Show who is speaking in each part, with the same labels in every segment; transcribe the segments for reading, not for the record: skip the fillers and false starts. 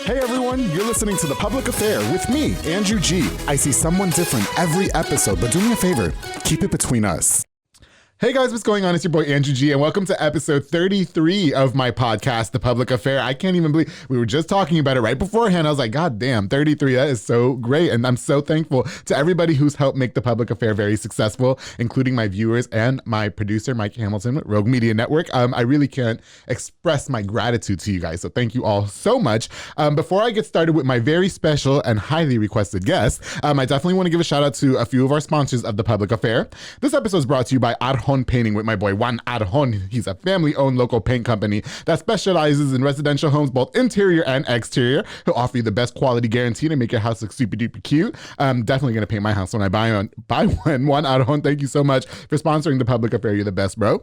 Speaker 1: Hey everyone, you're listening to The Public Affair with me, Andrew G. I see someone different every episode, but do me a favor, keep it between us. Hey guys, what's going on? It's your boy Andrew G, and welcome to episode 33 of my podcast, The Public Affair. I can't even believe we were just talking about it right beforehand. I was like, God damn, 33, that is so great. And I'm so thankful to everybody who's helped make The Public Affair very successful, including my viewers and my producer, Mike Hamilton with Rogue Media Network. I really can't express my gratitude to you guys, so thank you all so much. Before I get started with my very special and highly requested guest, I definitely want to give a shout out to a few of our sponsors of The Public Affair. This episode is brought to you by Arjon Painting with my boy Juan Arjon. He's a family-owned local paint company that specializes in residential homes, both interior and exterior. He'll offer you the best quality guarantee to make your house look super duper cute. I'm definitely gonna paint my house when I buy one. Juan Arjon, thank you so much for sponsoring The Public Affair. You're the best, bro.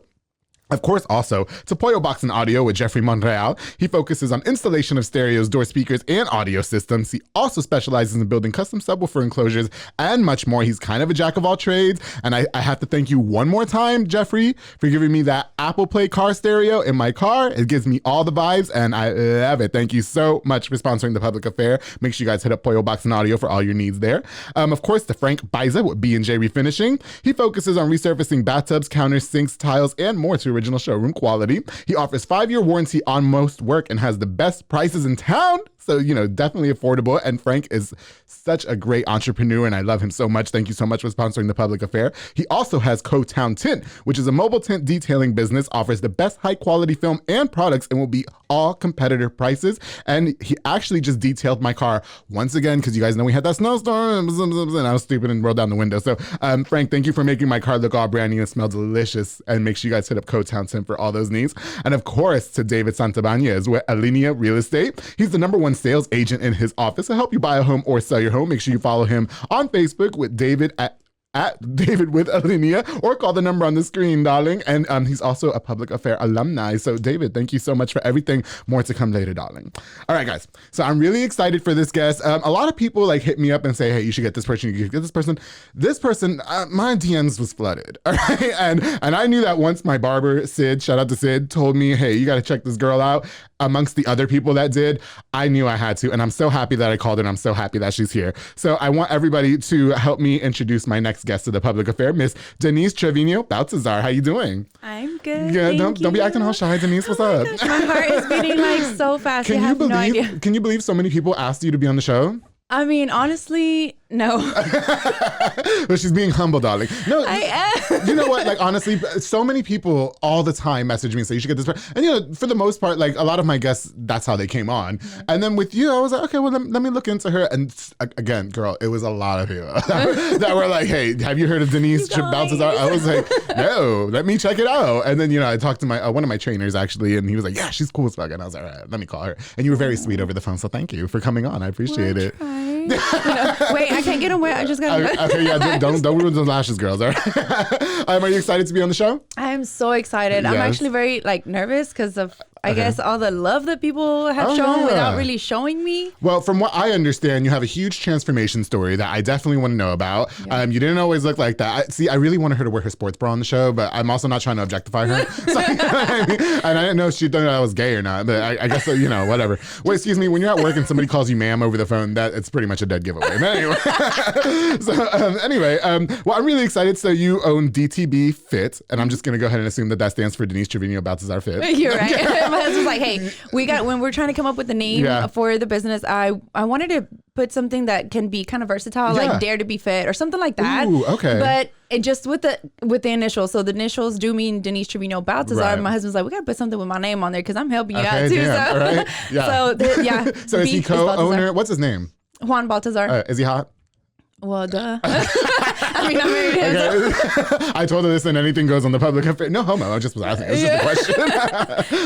Speaker 1: Of course, also, to Pollo Box and Audio with Jeffrey Monreal. He focuses on installation of stereos, door speakers, and audio systems. He also specializes in building custom subwoofer enclosures and much more. He's kind of a jack of all trades. And I have to thank you one more time, Jeffrey, for giving me that Apple Play car stereo in my car. It gives me all the vibes, and I love it. Thank you so much for sponsoring The Public Affair. Make sure you guys hit up Pollo Box and Audio for all your needs there. Of course, to Frank Biza with B&J Refinishing. He focuses on resurfacing bathtubs, counters, sinks, tiles, and more to original showroom quality. He offers 5-year warranty on most work and has the best prices in town. So, definitely affordable. And Frank is such a great entrepreneur, and I love him so much. Thank you so much for sponsoring The Public Affair. He also has Co-Town Tint, which is a mobile tint detailing business, offers the best high-quality film and products, and will be all competitor prices. And he actually just detailed my car once again, because you guys know we had that snowstorm, and I was stupid and rolled down the window. So, Frank, thank you for making my car look all brand new and smell delicious. And make sure you guys hit up Co-Town Tint for all those needs. And of course, to David Santabanez with Alinea Real Estate. He's the #1 sales agent in his office to help you buy a home or sell your home. Make sure you follow him on Facebook with David at David with Alinea, or call the number on the screen, darling. And he's also a Public Affair alumni. So David, thank you so much for everything. More to come later, darling. All right, guys. So I'm really excited for this guest. A lot of people hit me up and say, hey, you should get this person, you should get this person. This person, my DMs was flooded. All right. And I knew that once my barber, Sid, shout out to Sid, told me, hey, you got to check this girl out. Amongst the other people that did, I knew I had to. And I'm so happy that I called her, and I'm so happy that she's here. So I want everybody to help me introduce my next guest to The Public Affair, Miss Denice Trevino Baltazar. How you doing?
Speaker 2: I'm good.
Speaker 1: Yeah, don't be acting all shy, Denise. What's up?
Speaker 2: Gosh, my heart is beating so fast.
Speaker 1: Can
Speaker 2: you have no idea.
Speaker 1: Can you believe so many people asked you to be on the show?
Speaker 2: I mean, honestly, no.
Speaker 1: But she's being humble, darling. No,
Speaker 2: I am.
Speaker 1: You know what? Honestly, so many people all the time message me and say, you should get this person. And, for the most part, a lot of my guests, that's how they came on. Mm-hmm. And then with you, I was like, okay, well, let me look into her. And again, girl, it was a lot of people that were like, hey, have you heard of Denice Baltazar? I was like, no, let me check it out. And then, I talked to my one of my trainers, actually, and he was like, yeah, she's cool as fuck. And I was like, all right, let me call her. And you were very sweet over the phone. So thank you for coming on. I appreciate it.
Speaker 2: Wait, I can't get them wet. I just got
Speaker 1: okay, yeah, don't ruin the lashes, girls. All right. Are you excited to be on the show?
Speaker 2: I'm so excited. Yes. I'm actually very nervous because of I guess all the love that people have shown without really showing me.
Speaker 1: Well, from what I understand, you have a huge transformation story that I definitely want to know about. Yeah. You didn't always look like that. I really wanted her to wear her sports bra on the show, but I'm also not trying to objectify her. So, you know what I mean? And I didn't know if she thought I was gay or not, but I guess, whatever. Wait, excuse me, when you're at work and somebody calls you ma'am over the phone, it's pretty much a dead giveaway. But anyway, well, I'm really excited. So you own DTB Fit, and I'm just going to go ahead and assume that stands for Denice Trevino Baltazar Fit.
Speaker 2: You're right. My husband's like, hey, when we're trying to come up with a name for the business, I wanted to put something that can be kind of versatile, like Dare to be Fit or something like that.
Speaker 1: Ooh, okay.
Speaker 2: But it just with the initials. So the initials do mean Denice Trevino Baltazar. Right. My husband's like, we got to put something with my name on there because I'm helping you out too.
Speaker 1: Damn, so, right?
Speaker 2: Yeah.
Speaker 1: So is he co-owner? What's his name?
Speaker 2: Juan Baltazar.
Speaker 1: Is he hot?
Speaker 2: Well, duh. I mean, I married him.
Speaker 1: Okay. I told her this and anything goes on the public affair. No homo. I just was asking. It's just a question.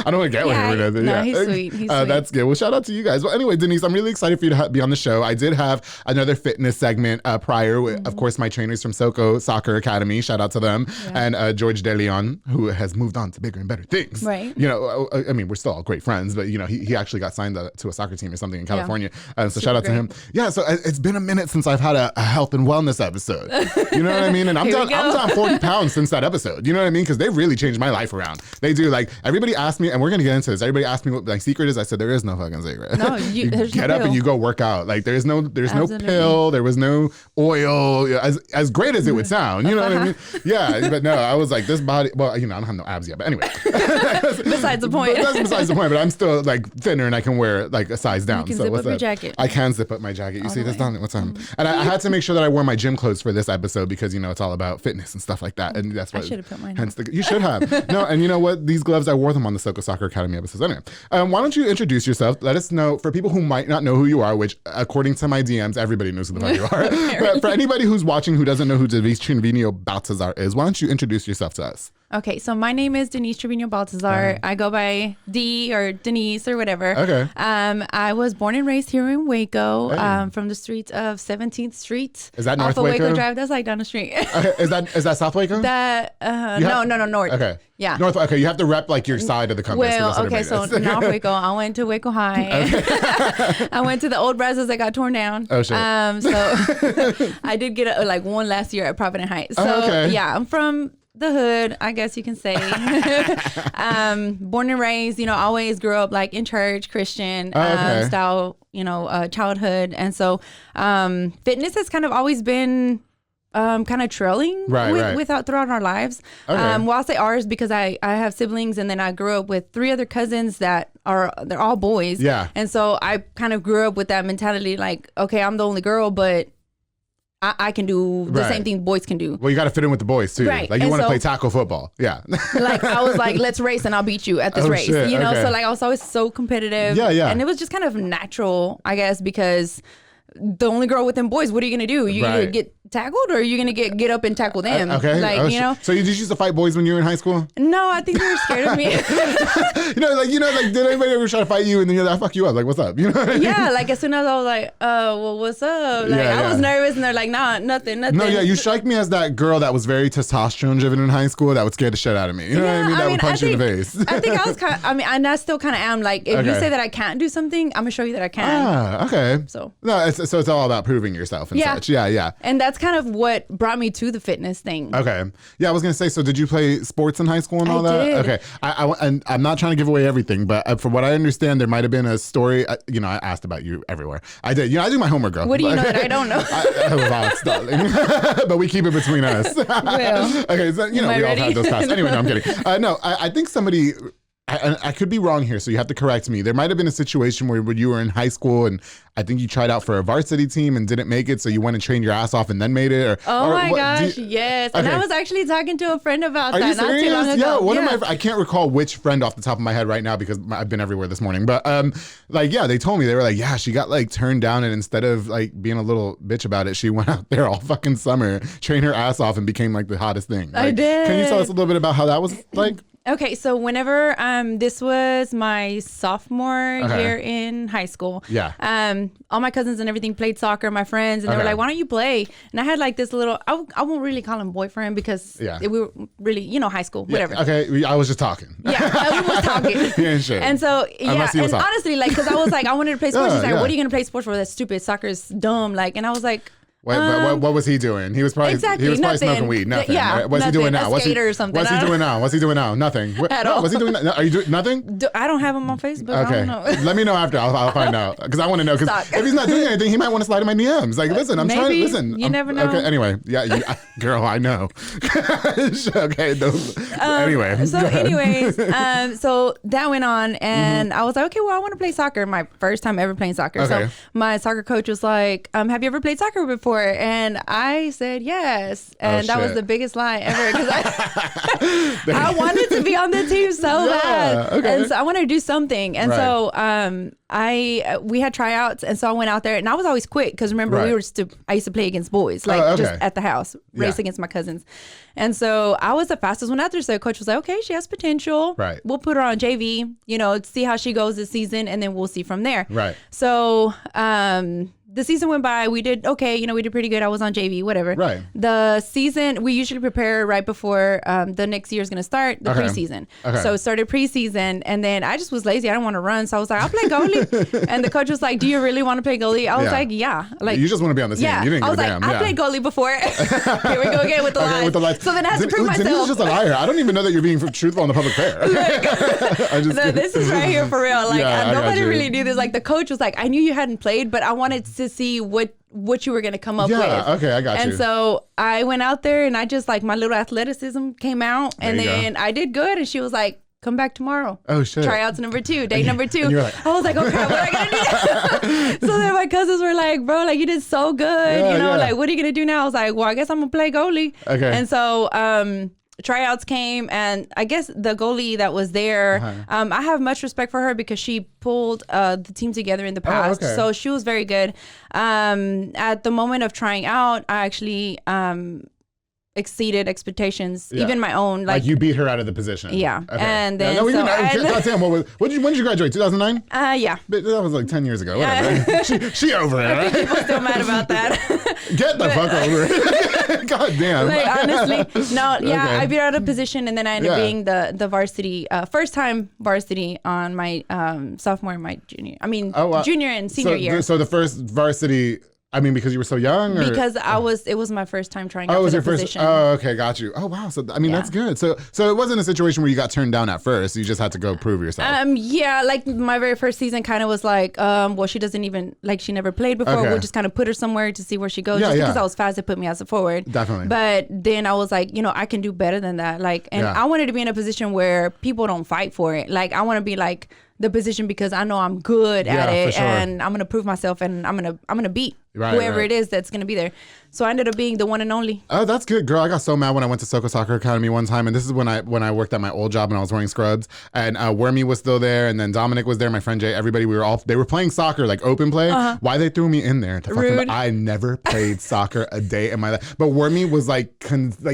Speaker 1: I don't want to get with him.
Speaker 2: No, he's sweet. He's sweet.
Speaker 1: That's good. Well, shout out to you guys. Well, anyway, Denise, I'm really excited for you to be on the show. I did have another fitness segment prior with, of course, my trainers from SoCo Soccer Academy. Shout out to them. Yeah. And George De Leon, who has moved on to bigger and better things.
Speaker 2: Right.
Speaker 1: I mean, we're still all great friends, but, he actually got signed to a soccer team or something in California. So shout out to him. Yeah, so it's been a minute since I've had a health and wellness episode. You know what I mean? And I'm down 40 pounds since that episode. You know what I mean? Because they really changed my life around. They do. Like, everybody asked me, and we're going to get into this. Everybody asked me what my secret is. I said, there is no fucking secret. No, you get up and you go work out. Like, there's no pill. There was no oil. As great as it would sound. You know what I mean? Yeah. But no, I was like, this body, well, I don't have no abs yet. But anyway.
Speaker 2: Besides the point.
Speaker 1: That's besides the point. But I'm still like thinner and I can wear like a size down.
Speaker 2: You can zip up your jacket.
Speaker 1: I can zip up my jacket. You see this down? What's on? And I had to make sure that I wore my gym clothes for this episode because, it's all about fitness and stuff like that. And that's what.
Speaker 2: I should have put mine
Speaker 1: you should have. No, and you know what? These gloves, I wore them on the Soko Soccer Academy episodes. Anyway, why don't you introduce yourself? Let us know, for people who might not know who you are, which according to my DMs, everybody knows who the fuck you are. But for anybody who's watching who doesn't know who Denise Trevino Baltazar is, why don't you introduce yourself to us?
Speaker 2: Okay, so my name is Denise Trevino Baltazar. I go by D or Denise or whatever.
Speaker 1: Okay.
Speaker 2: I was born and raised here in Waco, from the streets of 17th Street.
Speaker 1: Is that North
Speaker 2: off of
Speaker 1: Waco?
Speaker 2: Drive? That's like down the street.
Speaker 1: Okay. Is that South Waco?
Speaker 2: No, North.
Speaker 1: Okay.
Speaker 2: Yeah.
Speaker 1: North. Okay, you have to rep like your side of the compass.
Speaker 2: Well, okay, so North Waco. I went to Waco High. Okay. I went to the old Brazos that got torn down.
Speaker 1: Oh shit.
Speaker 2: So I did get like one last year at Providence Heights. So yeah, I'm from the hood, I guess you can say. Born and raised, always grew up like in church, Christian style, childhood. And so fitness has kind of always been kind of trailing throughout our lives. Well, I'll say ours because I have siblings, and then I grew up with 3 other cousins they're all boys.
Speaker 1: Yeah.
Speaker 2: And so I kind of grew up with that mentality, like, okay, I'm the only girl, but I can do the same thing boys can do.
Speaker 1: Well, you got to fit in with the boys too.
Speaker 2: Right.
Speaker 1: Like you want to play tackle football. Yeah.
Speaker 2: Like I was like, let's race and I'll beat you at this race.
Speaker 1: Shit.
Speaker 2: So like I was always so competitive.
Speaker 1: Yeah.
Speaker 2: And it was just kind of natural, I guess, because the only girl with them boys, what are you going to do? You either get tackled or are you going to get up and tackle them?
Speaker 1: Okay.
Speaker 2: Like,
Speaker 1: So you just used to fight boys when you were in high school?
Speaker 2: No, I think they were scared of me.
Speaker 1: Did anybody ever try to fight you and then you're like, I fuck you up? Like, what's up? You know what I mean?
Speaker 2: Yeah, like as soon as I was like, well, what's up? Like I was nervous and they're like, nah, nothing.
Speaker 1: No, yeah, you strike me as that girl that was very testosterone driven in high school that would scare the shit out of me. You know what I mean? That would punch you in the face.
Speaker 2: I think I was and I still kind of am. Like, if you say that I can't do something, I'm going to show you that I can.
Speaker 1: Ah, okay.
Speaker 2: So
Speaker 1: it's all about proving yourself and such. Yeah.
Speaker 2: And that's kind of what brought me to the fitness thing.
Speaker 1: Okay. Yeah, I was going to say, so did you play sports in high school and all that?
Speaker 2: Did.
Speaker 1: Okay. And I'm not trying to give away everything, but from what I understand, there might have been a story. I asked about you everywhere. I did. I do my homework, girl.
Speaker 2: What do you know that I don't know?
Speaker 1: I have lots, darling. But we keep it between us.
Speaker 2: Well,
Speaker 1: okay, so, we all have those past. Anyway, no, I'm kidding. No, I think somebody... I could be wrong here, so you have to correct me. There might have been a situation where you were in high school and I think you tried out for a varsity team and didn't make it, so you went and trained your ass off and then made it.
Speaker 2: Yes. And I was actually talking to a friend about that not too long ago.
Speaker 1: Yeah, I can't recall which friend off the top of my head right now because I've been everywhere this morning. But they told me, they were like, yeah, she got like turned down, and instead of like being a little bitch about it, she went out there all fucking summer, trained her ass off, and became like the hottest thing. Like,
Speaker 2: I did.
Speaker 1: Can you tell us a little bit about how that was like?
Speaker 2: Okay, so whenever this was my sophomore year in high school.
Speaker 1: Yeah.
Speaker 2: All my cousins and everything played soccer, my friends, and they were like, why don't you play? And I had like this little, I won't really call him boyfriend because we were really, high school, whatever.
Speaker 1: Okay, I was just talking.
Speaker 2: Yeah, we was talking.
Speaker 1: Yeah, sure.
Speaker 2: And so, and honestly, like, because I was like, I wanted to play sports. She's like, what are you going to play sports for? That's stupid. Soccer's dumb. Like, and I was like,
Speaker 1: What was he doing? He was probably smoking weed. Nothing.
Speaker 2: Yeah,
Speaker 1: what's he doing now?
Speaker 2: What's he or something?
Speaker 1: What's he doing now? What's he doing now? Nothing.
Speaker 2: At all.
Speaker 1: What's he doing? Are you doing nothing?
Speaker 2: I don't have him on Facebook.
Speaker 1: Okay.
Speaker 2: I don't know.
Speaker 1: Let me know after. I'll find out because I want to know. Because if he's not doing anything, he might want to slide in my DMs. Like, listen, I'm trying to listen.
Speaker 2: You never know.
Speaker 1: Okay. Anyway, girl, I know. Okay. Anyway.
Speaker 2: So, anyways, so that went on, and I was like, okay, well, I want to play soccer. My first time ever playing soccer.
Speaker 1: Okay.
Speaker 2: So my soccer coach was like, have you ever played soccer before? And I said yes, and that was the biggest lie ever because I wanted to be on the team so bad, and so I wanted to do something, and so we had tryouts, and so I went out there, and I was always quick because remember I used to play against boys, like just at the house, race against my cousins, and so I was the fastest one out there. So the coach was like, okay, she has potential.
Speaker 1: Right. We'll
Speaker 2: put her on JV, see how she goes this season, and then we'll see from there.
Speaker 1: Right.
Speaker 2: So the season went by. We did okay. You know, we did pretty good. I was on JV, whatever.
Speaker 1: Right.
Speaker 2: The season, we usually prepare right before the next year is going to start, the preseason. Okay. So it started preseason, and then I just was lazy. I didn't want to run. So I was like, I'll play goalie. And the coach was like, do you really want to play goalie? I was like, yeah. Like,
Speaker 1: you just want to be on the team.
Speaker 2: Yeah.
Speaker 1: You didn't
Speaker 2: I was like, I played goalie before. Here we go again with the lies. So then I had to prove myself.
Speaker 1: Denise is just a liar. I don't even know that you're being truthful on the public fair.
Speaker 2: This is right here for real. Like, nobody really knew this. Like, the coach was like, I knew you hadn't played, but I wanted to see what you were going to come up with.
Speaker 1: Okay, I got you.
Speaker 2: And so I went out there and I just like my little athleticism came out and then I did good. And she was like, come back tomorrow.
Speaker 1: Oh, shit.
Speaker 2: Tryouts number 2, day number 2. Like, I was like, oh, crap, what am I going to do? So then my cousins were like, bro, like, you did so good. Like, what are you going to do now? I was like, well, I guess I'm going to play goalie. Okay. And so tryouts came, and I guess the goalie that was there, I have much respect for her because she pulled the team together in the past. So she was very good. At the moment of trying out, I actually exceeded expectations, even my own. Like
Speaker 1: you beat her out of the position.
Speaker 2: Yeah. Okay. And then
Speaker 1: goddamn, when did you graduate? 2009?
Speaker 2: Yeah.
Speaker 1: That was like 10 years ago. Whatever. She over it. Right?
Speaker 2: People still mad about that.
Speaker 1: Get the fuck over it. God damn.
Speaker 2: Like, honestly, no. Yeah, I beat her out of position, and then I ended up being the varsity, first time varsity on my sophomore and my junior. I mean, junior and senior year.
Speaker 1: So the first varsity. I mean, because you were so young? Or?
Speaker 2: Because it was my first time trying out for the position.
Speaker 1: Oh, okay, got you. Oh, wow. So, I mean, that's good. So it wasn't a situation where you got turned down at first. You just had to go prove yourself.
Speaker 2: Yeah, like my very first season kind of was like, well, she doesn't even, like she never played before. We'll just kind of put her somewhere to see where she goes. Because I was fast, it put me as a forward.
Speaker 1: Definitely.
Speaker 2: But then I was like, I can do better than that. Like, and I wanted to be in a position where people don't fight for it. Like, I want to be like the position because I know I'm good at it, and I'm gonna prove myself, and I'm gonna beat whoever it is that's gonna be there. So I ended up being the one and only.
Speaker 1: Oh, that's good, girl. I got so mad when I went to Soco Soccer Academy one time, and this is when I worked at my old job and I was wearing scrubs, and Wormy was still there, and then Dominic was there, my friend Jay, everybody. They were playing soccer, like open play. Why they threw me in there? I never played soccer a day in my life. But Wormy was like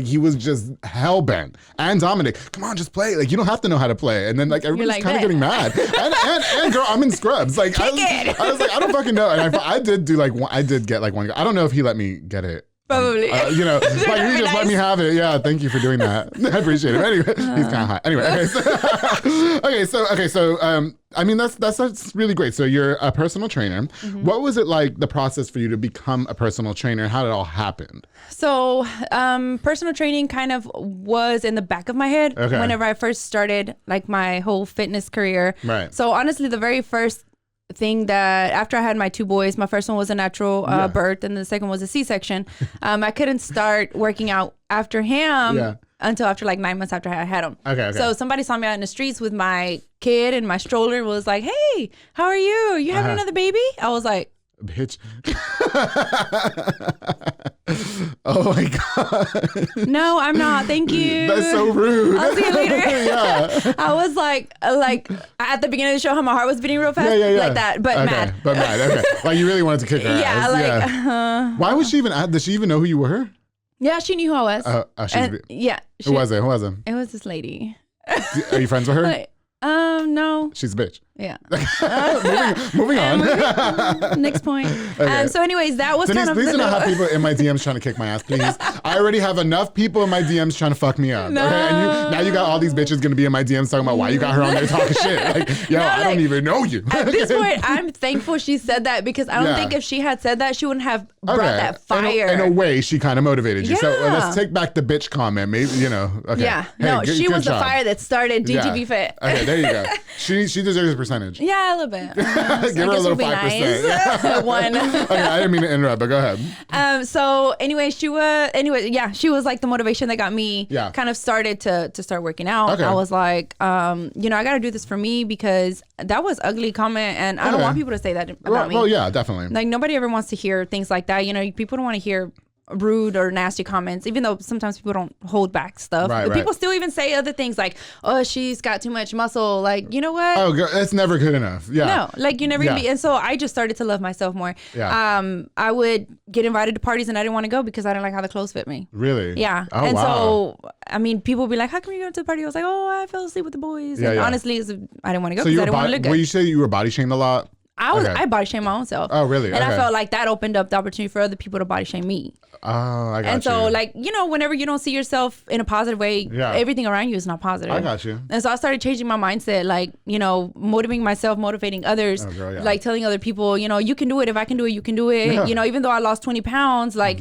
Speaker 1: he was just hell bent, and Dominic, come on, just play. Like, you don't have to know how to play. And then like everybody's kind of getting mad. And girl, I'm in scrubs. Like I was like, I don't fucking know. And I did get like one. I don't know if he let me get it.
Speaker 2: Probably.
Speaker 1: Like he just let me have it. Yeah, thank you for doing that. I appreciate it. Anyway, he's kind of hot. Anyway, so I mean that's really great. So you're a personal trainer. Mm-hmm. What was it like, the process for you to become a personal trainer? How did it all happen?
Speaker 2: So personal training kind of was in the back of my head whenever I first started like my whole fitness career. Right. So honestly, the very first thing that after I had my 2 boys, my first one was a natural birth and the second was a C-section. I couldn't start working out after him until after like 9 months after I had him. Okay. So somebody saw me out in the streets with my kid and my stroller and was like, hey, how are you? You having another baby? I was like,
Speaker 1: bitch. Oh my God.
Speaker 2: No, I'm not. Thank you.
Speaker 1: That's so rude.
Speaker 2: I'll see you later. I was like at the beginning of the show, how my heart was beating real fast. Like that, but mad.
Speaker 1: But mad. Okay. Like you really wanted to kick her ass. Why was she even did she even know who you were?
Speaker 2: Yeah, she knew who I was.
Speaker 1: Who was it?
Speaker 2: It was this lady.
Speaker 1: Are you friends with her?
Speaker 2: No.
Speaker 1: She's a bitch.
Speaker 2: Yeah.
Speaker 1: Moving on.
Speaker 2: Next point. Okay. So anyways, that was
Speaker 1: Denise,
Speaker 2: kind of...
Speaker 1: Please do not have people in my DMs trying to kick my ass, please. I already have enough people in my DMs trying to fuck me up.
Speaker 2: No.
Speaker 1: Okay? And now you got all these bitches going to be in my DMs talking about why you got her on there talking shit. Like, yo, I don't even know you.
Speaker 2: At this point, I'm thankful she said that because I don't think if she had said that, she wouldn't have brought that fire.
Speaker 1: In a way, she kind of motivated you. So let's take back the bitch comment. Maybe, Okay.
Speaker 2: Yeah. Hey, she was the fire that started DTV Fit.
Speaker 1: Okay, there you go. She deserves a percentage.
Speaker 2: Yeah, a little bit.
Speaker 1: Give her a little 5%.
Speaker 2: Nice. One.
Speaker 1: Okay, I didn't mean to interrupt, but go ahead.
Speaker 2: So anyway, she was like the motivation that got me kind of started to start working out. Okay. I was like, I got to do this for me because that was ugly comment, and I don't want people to say that about me.
Speaker 1: Well, yeah, definitely.
Speaker 2: Like nobody ever wants to hear things like that. People don't want to hear rude or nasty comments, even though sometimes people don't hold back stuff. Right, people still even say other things like, oh, she's got too much muscle. Like, you know what?
Speaker 1: Oh, girl, it's never good enough. Yeah.
Speaker 2: No, like you never be. And so I just started to love myself more. Yeah. I would get invited to parties and I didn't want to go because I didn't like how the clothes fit me.
Speaker 1: Really?
Speaker 2: Yeah.
Speaker 1: Oh,
Speaker 2: and
Speaker 1: wow.
Speaker 2: so, I mean, people would be like, how come you go to the party? I was like, oh, I fell asleep with the boys. And honestly, I didn't want to go because I didn't want to look good.
Speaker 1: Well, you say you were body shamed a lot?
Speaker 2: I body shame my own self.
Speaker 1: Oh, really?
Speaker 2: And I felt like that opened up the opportunity for other people to body shame me.
Speaker 1: Oh, I got you.
Speaker 2: And so, like, you know, whenever you don't see yourself in a positive way, everything around you is not positive.
Speaker 1: I got you.
Speaker 2: And so I started changing my mindset, like, you know, motivating myself, motivating others, like telling other people, you know, you can do it. If I can do it, you can do it. Yeah. You know, even though I lost 20 pounds, like,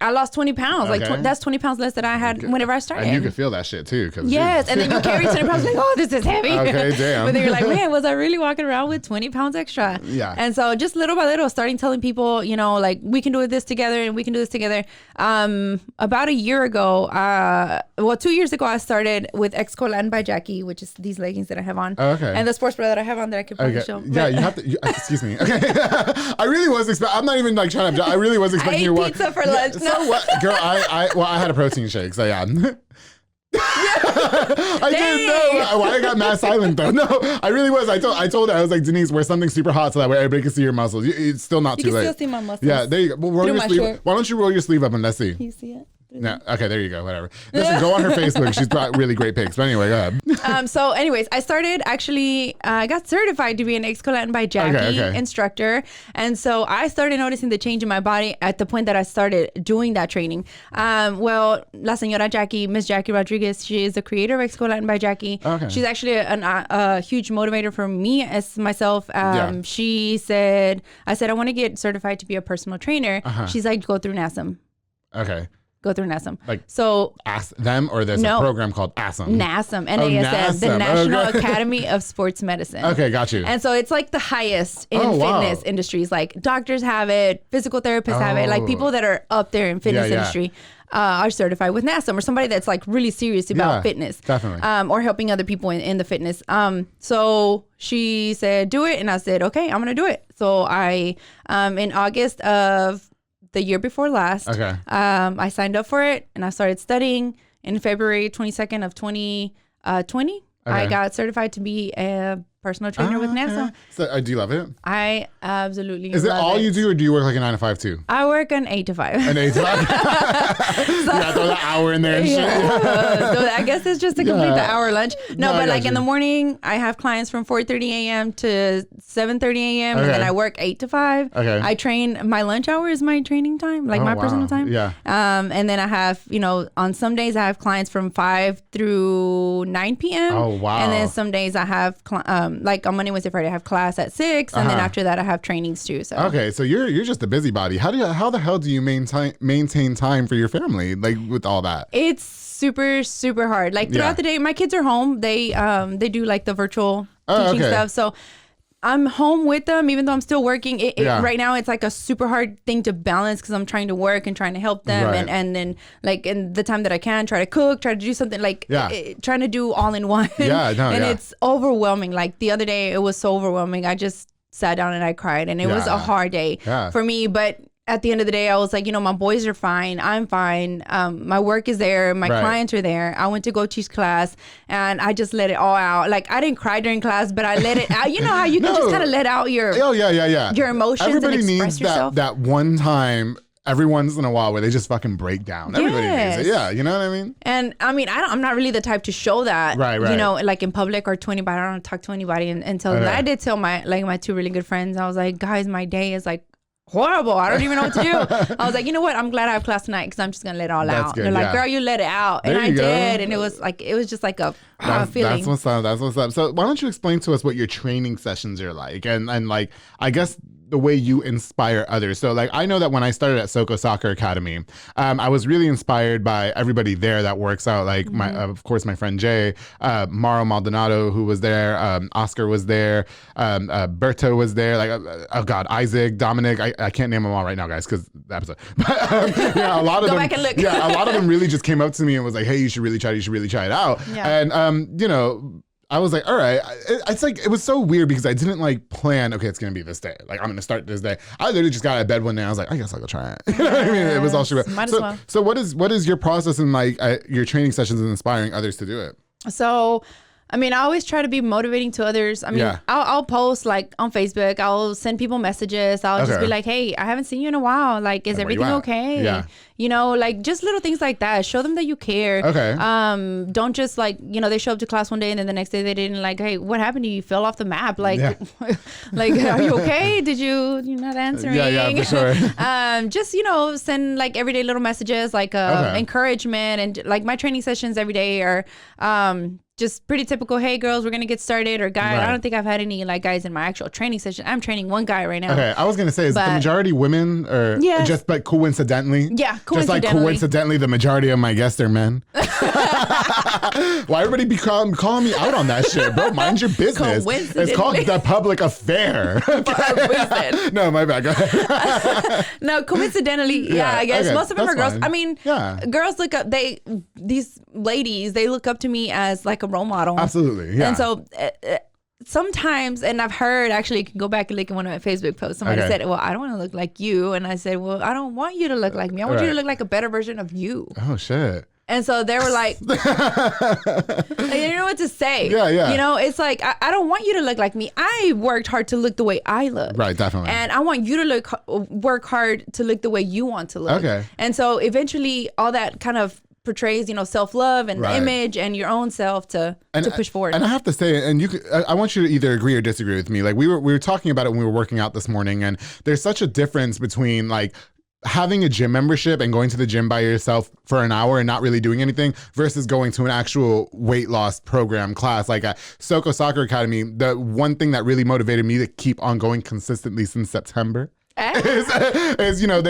Speaker 2: I lost 20 pounds. Like that's 20 pounds less than I had whenever I started.
Speaker 1: And you could feel that shit too.
Speaker 2: Yes. And then you carry 20 pounds like, oh, this is heavy.
Speaker 1: Okay, damn.
Speaker 2: But then you're like, man, was I really walking around with 20 pounds extra?
Speaker 1: Yeah.
Speaker 2: And so just little by little, starting telling people, you know, like we can do this together and we can do this together. About a year ago, 2 years ago, I started with Exco Latin by Jackie, which is these leggings that I have on.
Speaker 1: Oh, okay.
Speaker 2: And the sports bra that I have on that I could probably show.
Speaker 1: Yeah, you have to, excuse me. Okay. I really was expecting, I'm not even like trying to, I really was expecting you to
Speaker 2: ate pizza for lunch.
Speaker 1: So what? Girl, I had a protein shake, so yeah. I didn't know why I got mad silent though. No, I really was. I told her, I was like, Denise, wear something super hot so that way everybody can see your muscles. It's still not too late.
Speaker 2: You can still see my muscles.
Speaker 1: Yeah, there you go. Well, roll your sleeve.
Speaker 2: Shirt.
Speaker 1: Why don't you roll your sleeve up and let's see?
Speaker 2: Can you see it?
Speaker 1: No, okay, there you go. Whatever. Listen, go on her Facebook. She's got really great pics. But anyway, go ahead.
Speaker 2: So, anyways, I started actually. I got certified to be an Exco Latin by Jackie instructor, and so I started noticing the change in my body at the point that I started doing that training. Well, La Señora Jackie, Miss Jackie Rodriguez, she is the creator of Exco Latin by Jackie. Okay. She's actually a huge motivator for me as myself. She said, I said I want to get certified to be a personal trainer. She's like, go through NASM.
Speaker 1: Okay.
Speaker 2: Go through NASM.
Speaker 1: Like,
Speaker 2: so
Speaker 1: ask them, or there's a program called ASM.
Speaker 2: NASM, NASM, the National Academy of Sports Medicine. Okay,
Speaker 1: got you.
Speaker 2: And so it's like the highest in fitness industries. Like doctors have it, physical therapists have it, like people that are up there in fitness industry. Are certified with NASM, or somebody that's like really serious about fitness,
Speaker 1: definitely,
Speaker 2: or helping other people in the fitness. So she said, do it. And I said, okay, I'm going to do it. So I, in August of the year before last, I signed up for it and I started studying. In February 22nd of 2020, I got certified to be a personal trainer with NASA.
Speaker 1: So, do you love it?
Speaker 2: I absolutely love it.
Speaker 1: Is it all you do, or do you work like a 9 to 5 too?
Speaker 2: I work an 8 to 5.
Speaker 1: An 8 to 5? Yeah, throw the hour in there and shit.
Speaker 2: So I guess it's just to complete the hour lunch. No, but like in the morning, I have clients from 4:30 a.m. to 7:30 a.m. And then I work 8 to 5. Okay. I train, my lunch hour is my training time, like my personal time.
Speaker 1: Yeah.
Speaker 2: And then I have, you know, on some days I have clients from 5 through 9 p.m.
Speaker 1: Oh, wow.
Speaker 2: And then some days I have, like on Monday, Wednesday, Friday, I have class at 6. And then after that, I have trainings too. So
Speaker 1: okay, so you're just a busybody. How the hell do you maintain time for your family, like with all that?
Speaker 2: It's super, super hard. Like throughout the day, my kids are home. They do like the virtual teaching stuff. So I'm home with them, even though I'm still working. Right now, it's like a super hard thing to balance because I'm trying to work and trying to help them. And then like in the time that I can, try to cook, try to do something like trying to do all in one. It's overwhelming. Like the other day, it was so overwhelming. I just sat down and I cried, and it was a hard day for me. But at the end of the day, I was like, you know, my boys are fine. I'm fine. My work is there. My clients are there. I went to go teach class and I just let it all out. Like I didn't cry during class, but I let it out. You know how you can just kind of let out your your emotions.
Speaker 1: Everybody
Speaker 2: and
Speaker 1: needs
Speaker 2: express yourself.
Speaker 1: that one time every once in a while where they just fucking break down. Everybody needs it. Yeah, you know what I mean?
Speaker 2: And I mean, I'm not really the type to show that, you know, like in public or to anybody. I don't talk to anybody until I did tell my two really good friends. I was like, guys, my day is like horrible. I don't even know what to do. I was like, you know what? I'm glad I have class tonight because I'm just gonna let it all out.
Speaker 1: Good,
Speaker 2: They're like, girl, you let it out, and I did, and it was just like a feeling.
Speaker 1: That's what's up. That's what's up. So why don't you explain to us what your training sessions are like, and like I guess the way you inspire others. So like I know that when I started at Soco Soccer Academy, I was really inspired by everybody there that works out. Like my of course my friend Jay, Mauro Maldonado, who was there, Oscar was there, Berto was there, like oh god, Isaac, Dominic. I can't name them all right now, guys, because the episode. But yeah, a lot of them.
Speaker 2: Back and look.
Speaker 1: Yeah, a lot of them really just came up to me and was like, hey, you should really try it out. Yeah. And you know, I was like, all right. It's like, it was so weird because I didn't like plan, okay, it's going to be this day. Like, I'm going to start this day. I literally just got out of bed one day. I was like, I guess I'll go try it. You know what I mean? It was all shit. So what is your process in like your training sessions and inspiring others to do it?
Speaker 2: So I mean, I always try to be motivating to others. I mean, I'll post like on Facebook. I'll send people messages. I'll just be like, hey, I haven't seen you in a while. Like, is everything okay?
Speaker 1: Yeah.
Speaker 2: You know, like just little things like that. Show them that you care.
Speaker 1: Okay.
Speaker 2: Don't just like, you know, they show up to class one day and then the next day they didn't, like, hey, what happened to you? You fell off the map. Like, like, are you okay? You're not answering?
Speaker 1: Yeah, for sure.
Speaker 2: Just, you know, send like everyday little messages, like encouragement, and like my training sessions every day are just pretty typical. Hey girls, we're gonna get started. Or guys, I don't think I've had any like guys in my actual training session. I'm training one guy right now.
Speaker 1: Okay, I was gonna say, is the majority women, or just like coincidentally?
Speaker 2: Yeah, coincidentally.
Speaker 1: Just like coincidentally, the majority of my guests are men. Why everybody be calling me out on that shit, bro? Mind your business. It's called the public affair. No, my bad. Go ahead.
Speaker 2: No, coincidentally, I guess most of them are girls. Fine. I mean, girls look up. These ladies, they look up to me as like a role model.
Speaker 1: Absolutely, yeah.
Speaker 2: And so sometimes, and I've heard, actually, you can go back and look at one of my Facebook posts. Somebody said, well, I don't want to look like you. And I said, well, I don't want you to look like me. I want you to look like a better version of you.
Speaker 1: Oh, shit.
Speaker 2: And so they were like, you don't know what to say.
Speaker 1: Yeah.
Speaker 2: You know, it's like, I don't want you to look like me. I worked hard to look the way I look.
Speaker 1: Right, definitely.
Speaker 2: And I want you to work hard to look the way you want to look.
Speaker 1: Okay.
Speaker 2: And so eventually all that kind of portrays, you know, self-love and image and your own self to push forward. And
Speaker 1: I have to say, and I want you to either agree or disagree with me. Like we were talking about it when we were working out this morning, and there's such a difference between like having a gym membership and going to the gym by yourself for an hour and not really doing anything versus going to an actual weight loss program class. Like at Soko Soccer Academy, the one thing that really motivated me to keep on going consistently since September is, you know,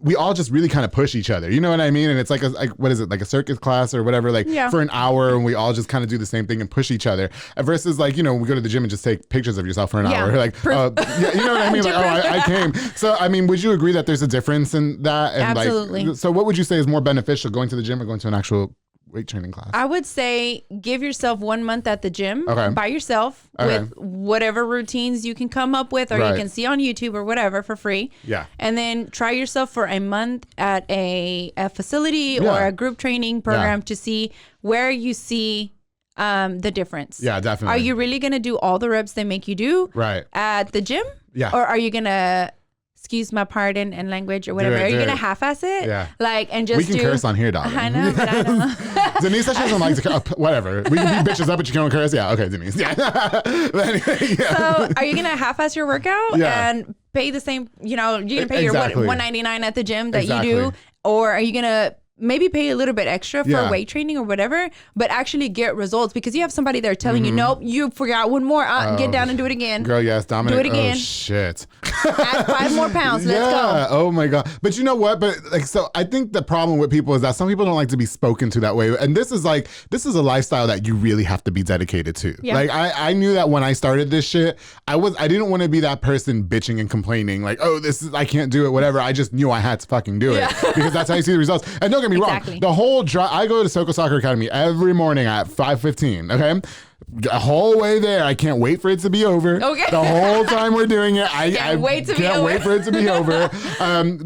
Speaker 1: we all just really kind of push each other. You know what I mean? And it's like what is it, like a circus class or whatever, like for an hour, and we all just kind of do the same thing and push each other. Versus like, you know, we go to the gym and just take pictures of yourself for an hour. Like, you know what I mean? Like, I came. So, I mean, would you agree that there's a difference in that? And
Speaker 2: absolutely.
Speaker 1: Like, so what would you say is more beneficial, going to the gym or going to an actual weight training class?
Speaker 2: I would say give yourself 1 month at the gym by yourself with whatever routines you can come up with, or you can see on YouTube or whatever for free.
Speaker 1: Yeah.
Speaker 2: And then try yourself for a month at a facility or a group training program to see where you see the difference.
Speaker 1: Yeah, definitely.
Speaker 2: Are you really going to do all the reps they make you do at the gym?
Speaker 1: Yeah.
Speaker 2: Or are you going to, excuse my pardon and language or whatever, are you gonna half-ass it?
Speaker 1: Yeah.
Speaker 2: Like, and just
Speaker 1: we can curse on here, darling.
Speaker 2: I know, but I don't know.
Speaker 1: Denise says she doesn't like to whatever. We can beat bitches up, but you can't curse. Yeah, okay, Denise. Yeah.
Speaker 2: So are you gonna half-ass your workout and pay the same, you know, you're gonna pay your $199 at the gym that you do? Or are you gonna maybe pay a little bit extra for weight training or whatever, but actually get results, because you have somebody there telling you, nope, you forgot one more. Get down and do it again.
Speaker 1: Girl, yes, Dominic.
Speaker 2: Do it again.
Speaker 1: Oh, shit.
Speaker 2: Add 5 more pounds. Let's go.
Speaker 1: Oh my God. But you know what? But like, so I think the problem with people is that some people don't like to be spoken to that way. And this is a lifestyle that you really have to be dedicated to. Yeah. Like I knew that when I started this shit, I didn't want to be that person bitching and complaining like, oh, I can't do it, whatever. I just knew I had to fucking do it because that's how you see the results. And don't get me wrong, the whole drive, I go to Soko Soccer Academy every morning at 5:15. Okay. The whole way there, I can't wait for it to be over. Okay. The whole time we're doing it, I can't wait for it to be over.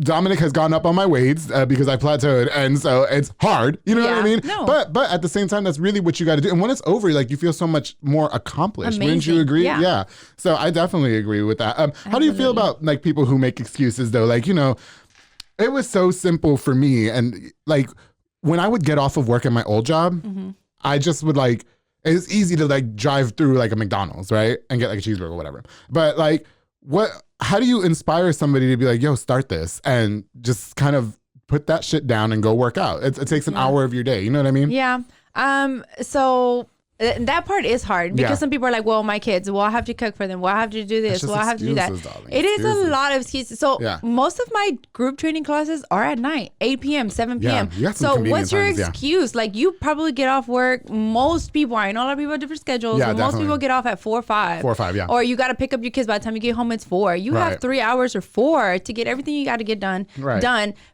Speaker 1: Dominic has gone up on my weights because I plateaued, and so it's hard. You know what I mean? No. But at the same time, that's really what you got to do. And when it's over, like, you feel so much more accomplished. Amazing. Wouldn't you agree? Yeah. So I definitely agree with that. How do you feel about like people who make excuses though? Like, you know, it was so simple for me, and like when I would get off of work at my old job, I just would like. It's easy to like drive through like a McDonald's, right? And get like a cheeseburger or whatever. But like, how do you inspire somebody to be like, yo, start this and just kind of put that shit down and go work out? It takes an hour of your day. You know what I mean? Yeah.
Speaker 2: So that part is hard because some people are like, well, my kids, well, I have to cook for them. Well, I have to do this. Well, I have to do that. Darling. It is a lot of excuses. So most of my group training classes are at night, 8 p.m., 7 p.m. So what's your excuse? Like, you probably get off work. Most people, I know a lot of people have different schedules. Yeah, but most people get off at 4 or 5. 4 or 5, yeah. Or you got to pick up your kids by the time you get home, it's 4. You have 3 hours or 4 to get everything you got to get done.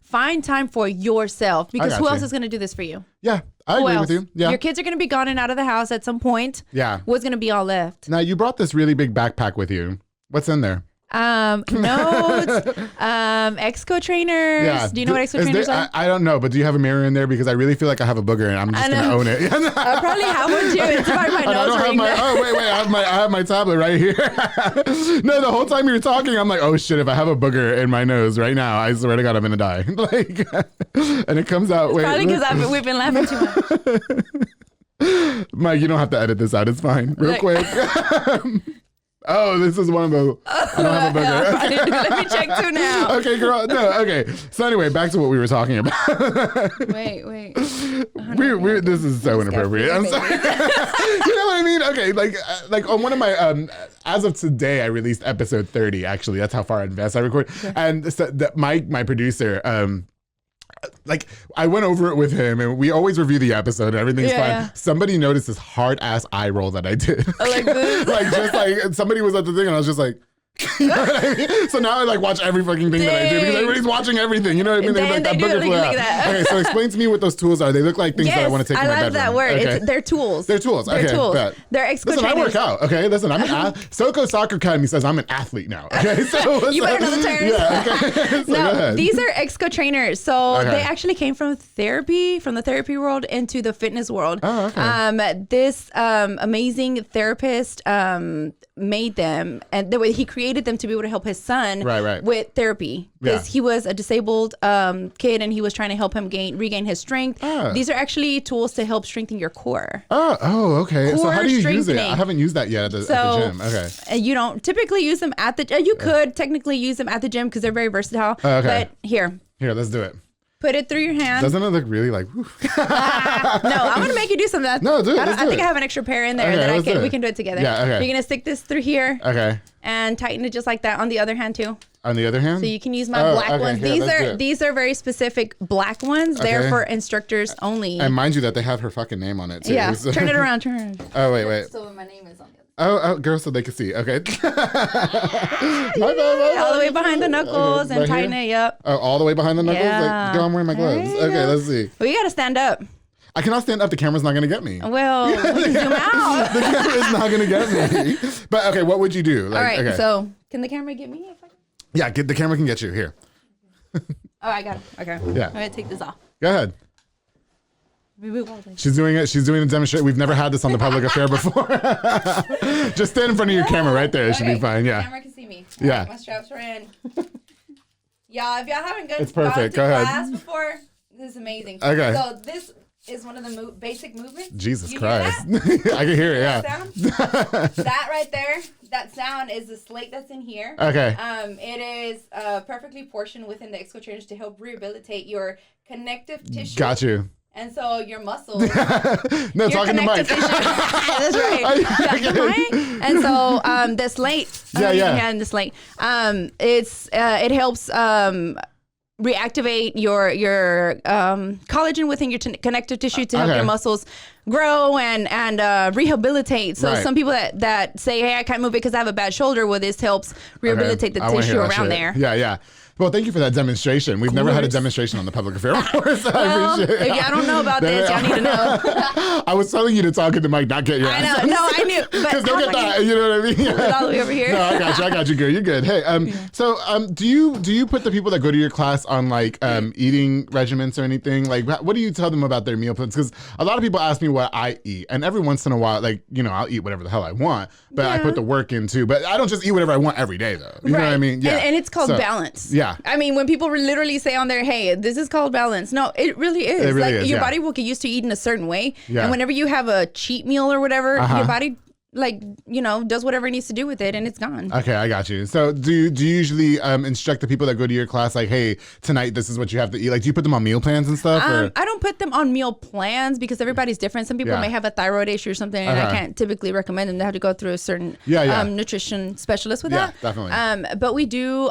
Speaker 2: Find time for yourself, because who else is going to do this for you? Yeah, I agree with you. Yeah. Your kids are going to be gone and out of the house at some point. Yeah. What's going to be all left? Now, you brought this really big backpack with you. What's in there? Notes, exco trainers.
Speaker 1: Yeah.
Speaker 2: Do you know what exco trainers are?
Speaker 1: I don't know, but do you have a mirror in there? Because I really feel like I have a booger and I'm just going to own it.
Speaker 2: I probably have one too. It's part of my nose ring.
Speaker 1: I have my tablet right here. No, the whole time you were talking, I'm like, oh shit, if I have a booger in my nose right now, I swear to God, I'm going to die. Like, and it comes out.
Speaker 2: Probably because we've been laughing too much.
Speaker 1: Mike, you don't have to edit this out. It's fine. Real quick. Oh, this is one of those. I don't have a booger.
Speaker 2: Okay. Let me check too now.
Speaker 1: Okay, girl. No, okay. So anyway, back to what we were talking about.
Speaker 2: Wait.
Speaker 1: This is so inappropriate. I'm sorry. You know what I mean? Okay, like on one of my as of today, I released episode 30. Actually, that's how far in advance I record. Okay. And so my producer. Like I went over it with him and we always review the episode and everything's fine. Yeah. Somebody noticed this hard ass eye roll that I did.
Speaker 2: Like this?
Speaker 1: Like just like somebody was at the thing and I was just like, you know what I mean? So now I like watch every fucking thing that I do because everybody's watching everything. You know what I mean? They like that booger flare out. Okay, so explain to me what those tools are. They look like things that I want to take in my bedroom.
Speaker 2: I love that word.
Speaker 1: Okay.
Speaker 2: They're tools.
Speaker 1: They're tools.
Speaker 2: They're tools.
Speaker 1: Bet.
Speaker 2: They're exco
Speaker 1: Listen,
Speaker 2: trainers.
Speaker 1: I work out. Okay, listen, Soko Soccer Academy says I'm an athlete now. Okay, so
Speaker 2: you better know the terms.
Speaker 1: Yeah, okay. So
Speaker 2: no, these are exco trainers. So they actually came from the therapy world into the fitness world.
Speaker 1: Oh, okay.
Speaker 2: This amazing therapist made them, and he created them to be able to help his son with therapy because he was a disabled kid and he was trying to help him regain his strength. These are actually tools to help strengthen your core.
Speaker 1: Okay.
Speaker 2: Core
Speaker 1: so how do you use it? I haven't used that yet at the gym. Okay.
Speaker 2: You don't typically use them at the you could technically use them at the gym because they're very versatile. But here,
Speaker 1: let's do it.
Speaker 2: Put it through your hand.
Speaker 1: Doesn't it look really like?
Speaker 2: No, I'm gonna make you do some of that.
Speaker 1: No, do it.
Speaker 2: I think I have an extra pair in there that we can do it together.
Speaker 1: Yeah, okay.
Speaker 2: You're gonna stick this through here.
Speaker 1: Okay.
Speaker 2: And tighten it just like that on the other hand too.
Speaker 1: On the other hand?
Speaker 2: So you can use my black ones.
Speaker 1: Here,
Speaker 2: these are very specific black ones. Okay. They're for instructors only.
Speaker 1: And mind you that they have her fucking name on it too.
Speaker 2: Yeah.
Speaker 1: So.
Speaker 2: Turn it around.
Speaker 1: Oh wait.
Speaker 2: So my name is on it.
Speaker 1: Oh, girl, so they can see. Okay.
Speaker 2: My bad. All the way behind the knuckles and tighten it. Yep.
Speaker 1: Oh, all the way behind the knuckles?
Speaker 2: Yeah.
Speaker 1: Like, girl, I'm wearing my gloves. Okay, let's see.
Speaker 2: Well, you got to stand up.
Speaker 1: I cannot stand up. The camera's not going to get me.
Speaker 2: Well, we can zoom out.
Speaker 1: The camera's not going to get me. But okay, what would you do?
Speaker 2: All right, so can the camera get me?
Speaker 1: Yeah, the camera can get you. Here.
Speaker 2: Oh, I got it. Okay.
Speaker 1: Yeah.
Speaker 2: I'm going to take this off.
Speaker 1: Go ahead. She's doing it. She's doing a demonstration. We've never had this on the public affair before. Just stand in front of your camera right there. It should be fine. Yeah.
Speaker 2: The camera can see me.
Speaker 1: Yeah.
Speaker 2: Right, my straps are in. Y'all, if y'all haven't gone to
Speaker 1: class
Speaker 2: before, this is amazing.
Speaker 1: Okay.
Speaker 2: So this is one of the basic movements.
Speaker 1: Jesus Christ. I can hear it. Yeah.
Speaker 2: That right there, that sound is the slate that's in here.
Speaker 1: Okay.
Speaker 2: It is perfectly portioned within the exco trainers to help rehabilitate your connective tissue.
Speaker 1: Got you.
Speaker 2: And so your muscles.
Speaker 1: No, talking to Mike.
Speaker 2: That's right. Talking to Mike. And so the slate. And the slate. It helps reactivate your collagen within your connective tissue to help your muscles grow and rehabilitate. So some people that say, hey, I can't move it because I have a bad shoulder. Well, this helps rehabilitate the tissue around there.
Speaker 1: Yeah. Well, thank you for that demonstration. We've never had a demonstration on the public affair before, so I appreciate it.
Speaker 2: If y'all don't know about this, y'all need to know.
Speaker 1: I was telling you to talk into Mike, not get your ass.
Speaker 2: I know. No, I knew.
Speaker 1: Because don't get that. You know what I mean?
Speaker 2: Put it all the way over here.
Speaker 1: No, I got you, girl. You're good. Hey, so do you put the people that go to your class on like eating regimens or anything? Like, what do you tell them about their meal plans? Because a lot of people ask me what I eat, and every once in a while, like, you know, I'll eat whatever the hell I want, but I put the work in too. But I don't just eat whatever I want every day, though. You know what I mean?
Speaker 2: Yeah. And it's called balance.
Speaker 1: Yeah.
Speaker 2: I mean, when people literally say on there, hey, this is called balance. No, it really is.
Speaker 1: It really is,
Speaker 2: your body will get used to eating a certain way.
Speaker 1: Yeah.
Speaker 2: And whenever you have a cheat meal or whatever, your body does whatever it needs to do with it and it's gone.
Speaker 1: Okay, I got you. So do you usually instruct the people that go to your class like, hey, tonight this is what you have to eat? Like, do you put them on meal plans and stuff?
Speaker 2: I don't put them on meal plans because everybody's different. Some people may have a thyroid issue or something, and I can't typically recommend them to have to go through a certain nutrition specialist with that.
Speaker 1: Yeah, definitely.
Speaker 2: But we do